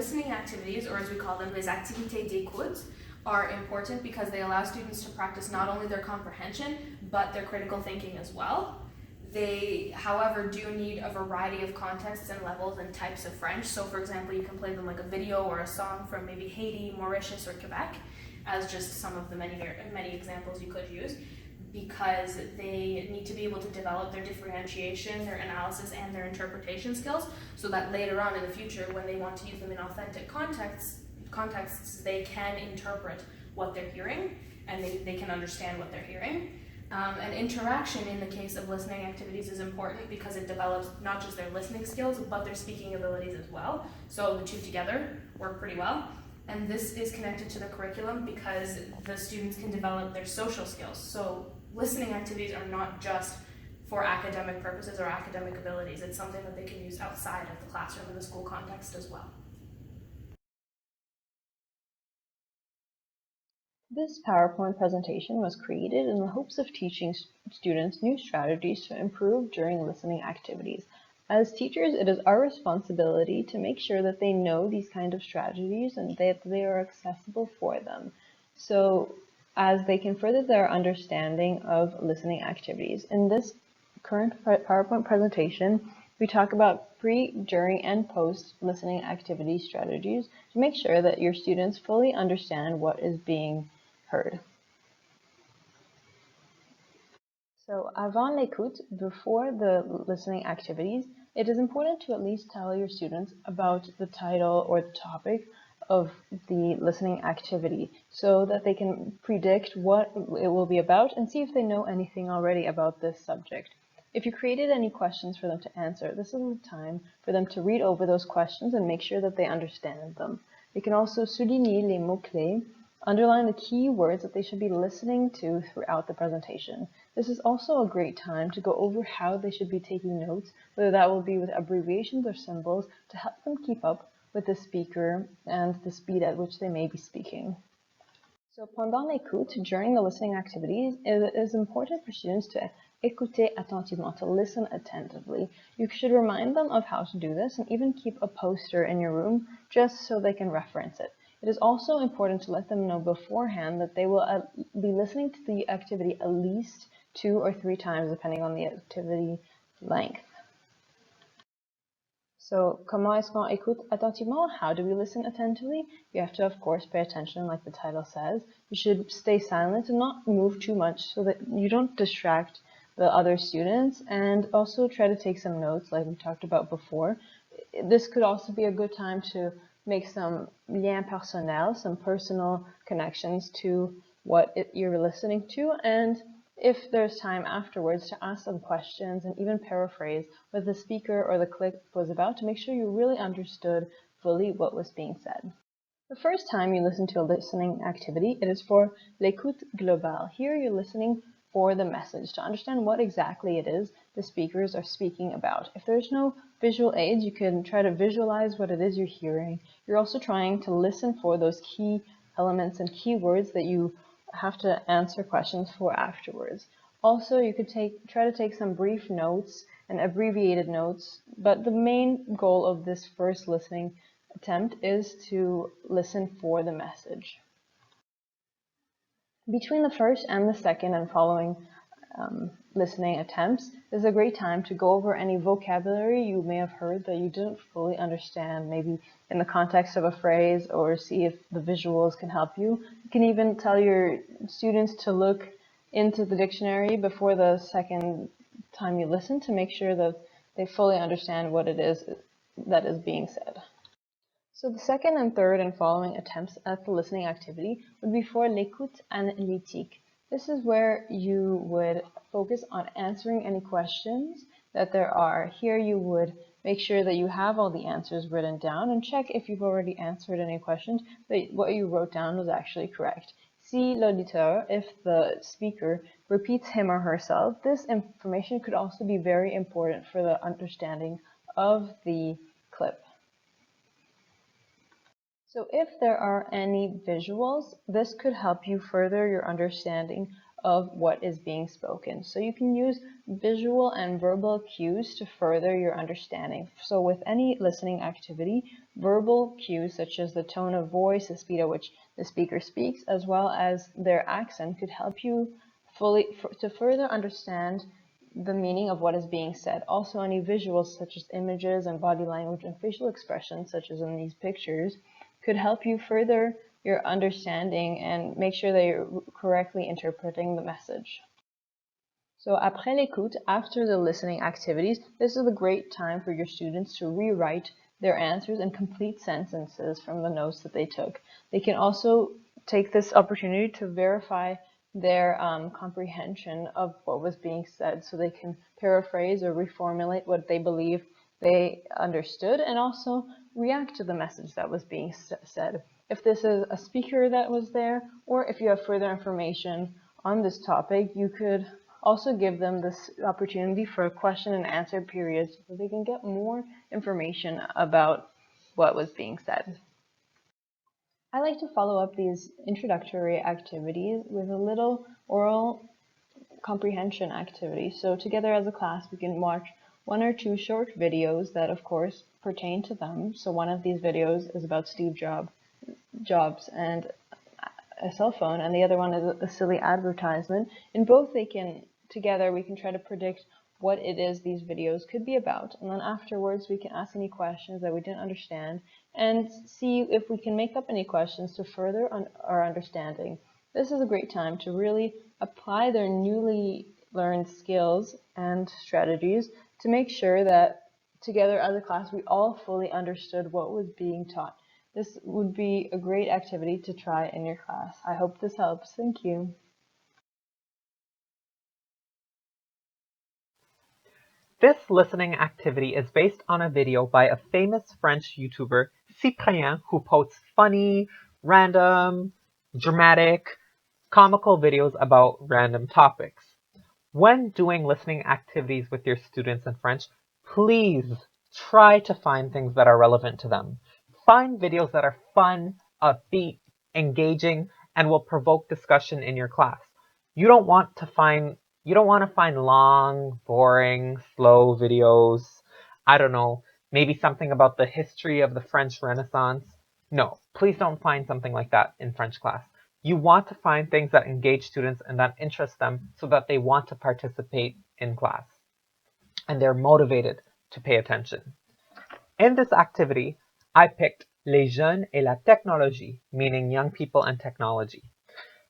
listening activities, or as we call them, les activités d'écoute, are important because they allow students to practice not only their comprehension, but their critical thinking as well. They, however, do need a variety of contexts and levels and types of French. So for example, you can play them like a video or a song from maybe Haiti, Mauritius, or Quebec, as just some of the many examples you could use, because they need to be able to develop their differentiation, their analysis, and their interpretation skills, so that later on in the future, when they want to use them in authentic contexts, they can interpret what they're hearing, and they can understand what they're hearing. And interaction in the case of listening activities is important because it develops not just their listening skills, but their speaking abilities as well. So the two together work pretty well. And this is connected to the curriculum because the students can develop their social skills. So listening activities are not just for academic purposes or academic abilities. It's something that they can use outside of the classroom in the school context as well. This PowerPoint presentation was created in the hopes of teaching students new strategies to improve during listening activities. As teachers, it is our responsibility to make sure that they know these kind of strategies and that they are accessible for them, so as they can further their understanding of listening activities. In this current PowerPoint presentation, we talk about pre, during, and post listening activity strategies to make sure that your students fully understand what is being heard. So, avant l'écoute, before the listening activities, it is important to at least tell your students about the title or the topic of the listening activity so that they can predict what it will be about and see if they know anything already about this subject. If you created any questions for them to answer, this is the time for them to read over those questions and make sure that they understand them. They can also souligner les mots-clés, underline the key words that they should be listening to throughout the presentation. This is also a great time to go over how they should be taking notes, whether that will be with abbreviations or symbols, to help them keep up with the speaker and the speed at which they may be speaking. So pendant l'écoute, during the listening activities, it is important for students to écouter attentivement, to listen attentively. You should remind them of how to do this and even keep a poster in your room just so they can reference it. It is also important to let them know beforehand that they will be listening to the activity at least 2 or 3 times depending on the activity length. So, comment est-ce qu'on écoute attentivement? How do we listen attentively? You have to, of course, pay attention like the title says. You should stay silent and not move too much so that you don't distract the other students, and also try to take some notes like we talked about before. This could also be a good time to make some liens personnels, some personal connections to what you're listening to, and if there's time afterwards, to ask some questions and even paraphrase what the speaker or the clip was about to make sure you really understood fully what was being said. The first time you listen to a listening activity, it is for l'écoute globale. Here you're listening for the message, to understand what exactly it is the speakers are speaking about. If there's no visual aids, you can try to visualize what it is you're hearing. You're also trying to listen for those key elements and key words that you have to answer questions for afterwards. Also, you could try to take some brief notes and abbreviated notes, but the main goal of this first listening attempt is to listen for the message. Between the first and the second and following listening attempts is a great time to go over any vocabulary you may have heard that you didn't fully understand, maybe in the context of a phrase, or see if the visuals can help you. You can even tell your students to look into the dictionary before the second time you listen to make sure that they fully understand what it is that is being said. So the second and third and following attempts at the listening activity would be for l'écoute analytique. This is where you would focus on answering any questions that there are. Here you would make sure that you have all the answers written down and check if you've already answered any questions, that what you wrote down was actually correct. Si l'auditeur, if the speaker repeats him or herself, this information could also be very important for the understanding of the clip. So if there are any visuals, this could help you further your understanding of what is being spoken. So you can use visual and verbal cues to further your understanding. So with any listening activity, verbal cues such as the tone of voice, the speed at which the speaker speaks, as well as their accent could help you to further understand the meaning of what is being said. Also, any visuals such as images and body language and facial expressions such as in these pictures could help you further your understanding and make sure that you're correctly interpreting the message. So après l'écoute, after the listening activities, this is a great time for your students to rewrite their answers and complete sentences from the notes that they took. They can also take this opportunity to verify their comprehension of what was being said, so they can paraphrase or reformulate what they believe they understood and also react to the message that was being said. If this is a speaker that was there, or if you have further information on this topic, you could also give them this opportunity for a question and answer period so they can get more information about what was being said. I like to follow up these introductory activities with a little oral comprehension activity. So together as a class, we can watch 1 or 2 short videos that of course pertain to them. So one of these videos is about Steve Jobs and a cell phone, and the other one is a silly advertisement. In both, together we can try to predict what it is these videos could be about, and then afterwards we can ask any questions that we didn't understand and see if we can make up any questions to further our understanding. This is a great time to really apply their newly learned skills and strategies to make sure that together as a class we all fully understood what was being taught. This would be a great activity to try in your class. I hope this helps. Thank you. This listening activity is based on a video by a famous French YouTuber, Cyprien, who posts funny, random, dramatic, comical videos about random topics. When doing listening activities with your students in French, please try to find things that are relevant to them. Find videos that are fun, upbeat, engaging, and will provoke discussion in your class. You don't want to find long, boring, slow videos. I don't know, maybe something about the history of the French Renaissance. No, please don't find something like that in French class. You want to find things that engage students and that interest them so that they want to participate in class and they're motivated to pay attention. In this activity, I picked les jeunes et la technologie, meaning young people and technology.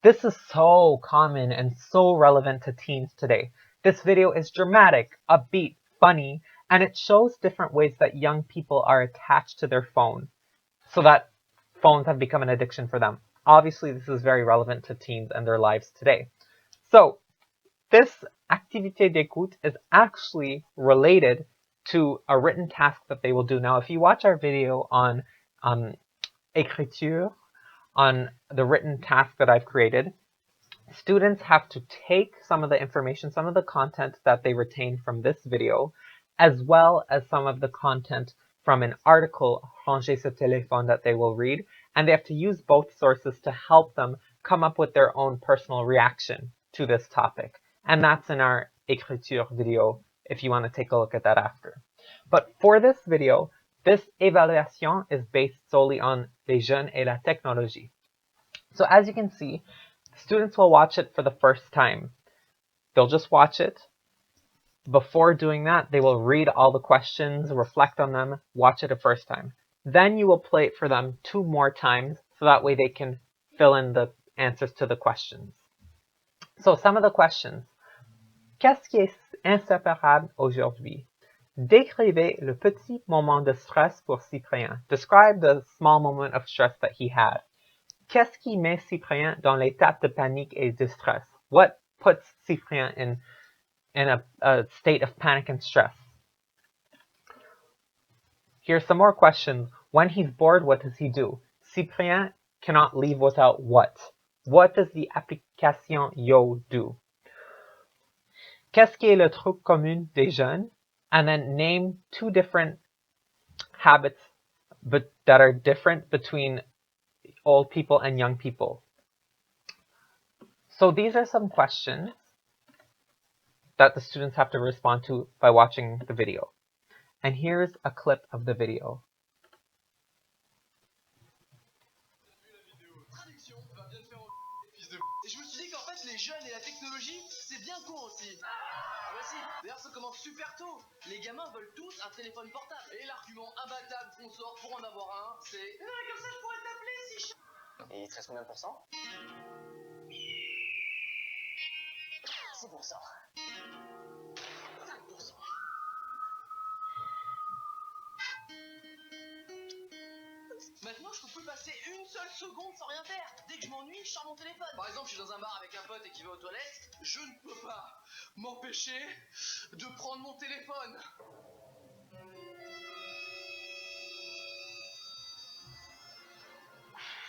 This is so common and so relevant to teens today. This video is dramatic, upbeat, funny, and it shows different ways that young people are attached to their phone so that phones have become an addiction for them. Obviously, this is very relevant to teens and their lives today. So, this activité d'écoute is actually related to a written task that they will do. Now, if you watch our video on écriture, on the written task that I've created, students have to take some of the information, some of the content that they retain from this video, as well as some of the content from an article, Ranger ce téléphone, that they will read, and they have to use both sources to help them come up with their own personal reaction to this topic. And that's in our écriture video, if you want to take a look at that after. But for this video, this évaluation is based solely on les jeunes et la technologie. So as you can see, students will watch it for the first time. They'll just watch it. Before doing that, they will read all the questions, reflect on them, watch it a first time. Then you will play it for them 2 more times, so that way they can fill in the answers to the questions. So some of the questions. Qu'est-ce qui est inséparable aujourd'hui? Décrivez le petit moment de stress pour Cyprien. Describe the small moment of stress that he had. Qu'est-ce qui met Cyprien dans l'état de panique et de stress? What puts Cyprien in a state of panic and stress? Here's some more questions. When he's bored, what does he do? Cyprien cannot leave without what? What does the application Yo do? Qu'est-ce qui est le truc commun des jeunes? And then name 2 different habits that are different between old people and young people. So these are some questions that the students have to respond to by watching the video. And here's a clip of the video. Et je me suis dit qu'en fait les jeunes et la technologie c'est bien con aussi. Ah bah si, d'ailleurs ça commence super tôt. Les gamins veulent tous un téléphone portable. Et l'argument imbattable qu'on sort pour en avoir un, c'est non mais comme ça je pourrais t'appeler si je... Et il te reste combien de pourcents? 6%. 5%. Maintenant, je peux plus passer une seule seconde sans rien faire. Dès que je m'ennuie, je sors mon téléphone. Par exemple, je suis dans un bar avec un pote et qui va aux toilettes, je ne peux pas m'empêcher de prendre mon téléphone.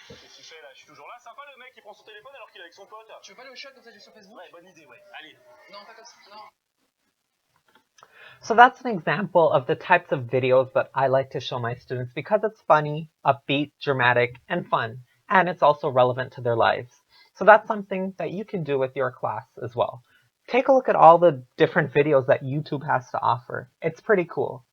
Qu'est-ce que tu fais là? Je suis toujours là. Sympa le mec qui prend son téléphone alors qu'il est avec son pote. Tu veux pas aller au shot comme ça, j'ai sur Facebook? Ouais, bonne idée, ouais. Allez. Non, pas comme ça. Non. So that's an example of the types of videos that I like to show my students because it's funny, upbeat, dramatic, and fun. And it's also relevant to their lives. So that's something that you can do with your class as well. Take a look at all the different videos that YouTube has to offer. It's pretty cool.